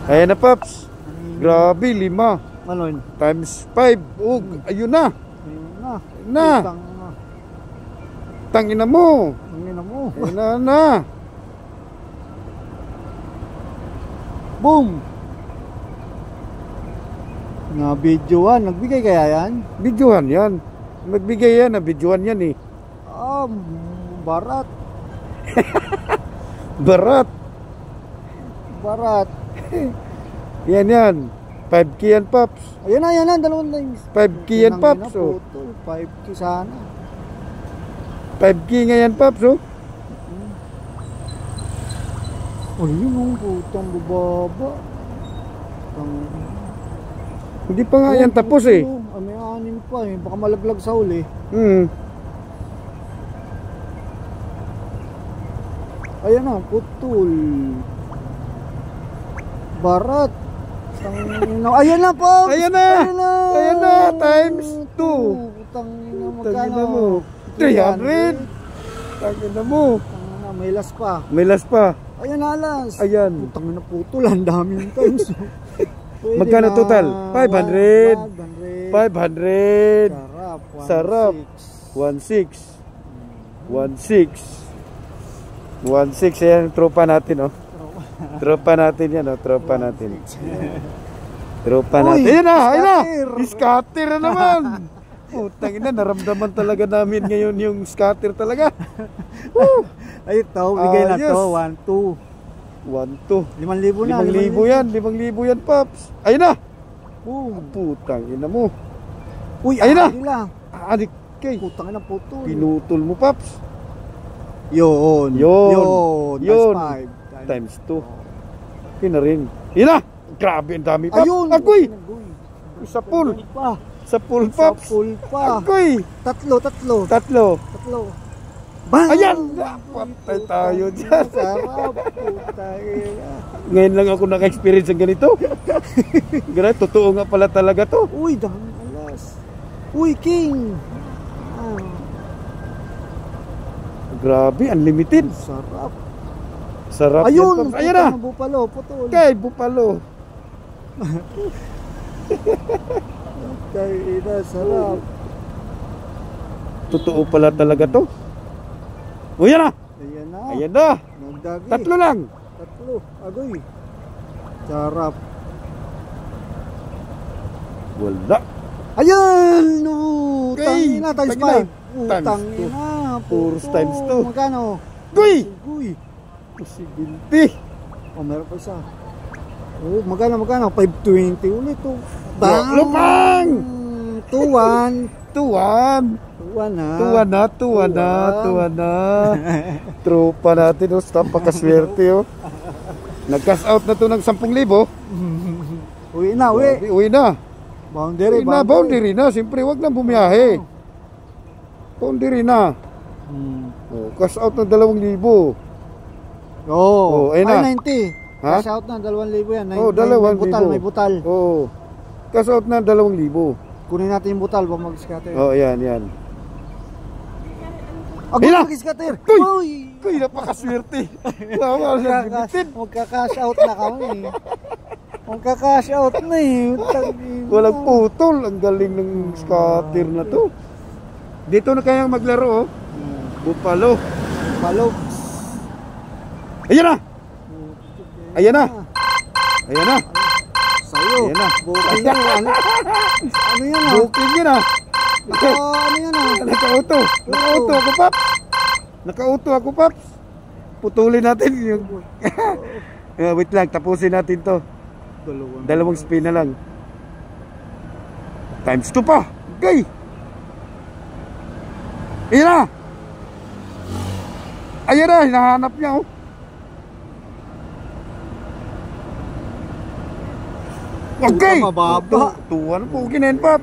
Ayan na, Paps. Grabe, 5. Ano yun? Times 5. Oh, ayun na. Ayun na. Na. Tangina mo. Tangina mo. Ayun na. Boom. Na videoan. Nagbigay kaya yan? Videohan yan. Magbigay yan. Videohan yan eh. Barat. Barat. Barat. Yan. 5K yan, Paps. Ayan na. Dalawang times. 5K yan, Paps. Oh. 5K sana. 5K nga yan, Paps. Oh. Ayun ang putang bababa. Hindi pa nga yan tapos eh. May 6 pa eh. Baka malaglag sa uli. Ayan na, putol. Barat. Ayan na po. Ayan na. Times 2. Tangina mo. 300. Tangina mo. May las pa. May las pa. Ayan na, las. Ayan. Tangina putol. Ang daming times. Magkano total? 500. 500. Sarap. 16. 16. Ayan, tropa natin, oh. Tropa natin yan, oh. Tropa natin. Ayan na. Scatter na naman. Putang ina, naramdaman talaga namin ngayon yung scatter talaga. Ay, ito, bigay na to. 1, 2. 5,000 na. 5,000 yan, Paps. Ayun na. Putang ina mo. Uy, ayun na. Adik kay. Putang ina putol. Pinutol mo, Paps. Yun. Times 2. Yun na rin. Yun na. Grabe, ang dami, Paps. Ayun. Agoy. Sa pool. Paps. Agoy. Tatlo. Bang! Ayan! Patay tayo dyan. Sarap. Putang ina. Ngayon lang ako naka-experience ng ganito. Grabe, totoo nga pala talaga to. Uy, dami alas. Uy, king. Grabe, unlimited. Sarap. Ayun, ayan na. Bupalo, putol. Kay Bupalo. Ina, sarap. Totoo pala talaga to. O yan na. Ayan na. Nagdagi. 3 lang. 3. Agoy. Sarap. Wala. Ayan! Tangina, times 5. Tangina. Puros times 2. Magkano? Guy! Posibility. Meron pa isa. Magkano? 520 ulit. Lupang! 2-1 na. Tropa natin, oh. Napakaswerte, oh. Nag-cash out na to ng 10,000. Uwi na. Boundary na. Siyempre, wag na bumiyahe. Boundary na. Cash out ng 2,000. Ayun na. 90. Cash out na 2,000 yan. 2,000. May butal. Cash out na 2,000. Kunin natin yung butal pa mag-scatter. Yan. Ako mag-scatter. Kuy, napakaswerte. Magka-cash out na kami. Magka-cash out na eh. Walang putol. Ang galing ng scatter na to. Dito na kayang maglaro, oh. Bupalo. Ayan na. Sa'yo. Booking yan. Ano yan ah? Booking yan ah. Ano yan ah? Nakauto ako, Paps. Putulin natin yung... Wait lang, tapusin natin to. 2 spin na lang. Times 2 pa. Okay. Ayan na, hinahanap niya, oh. Okay. Mababa. Tuwan po, kinain, Paps.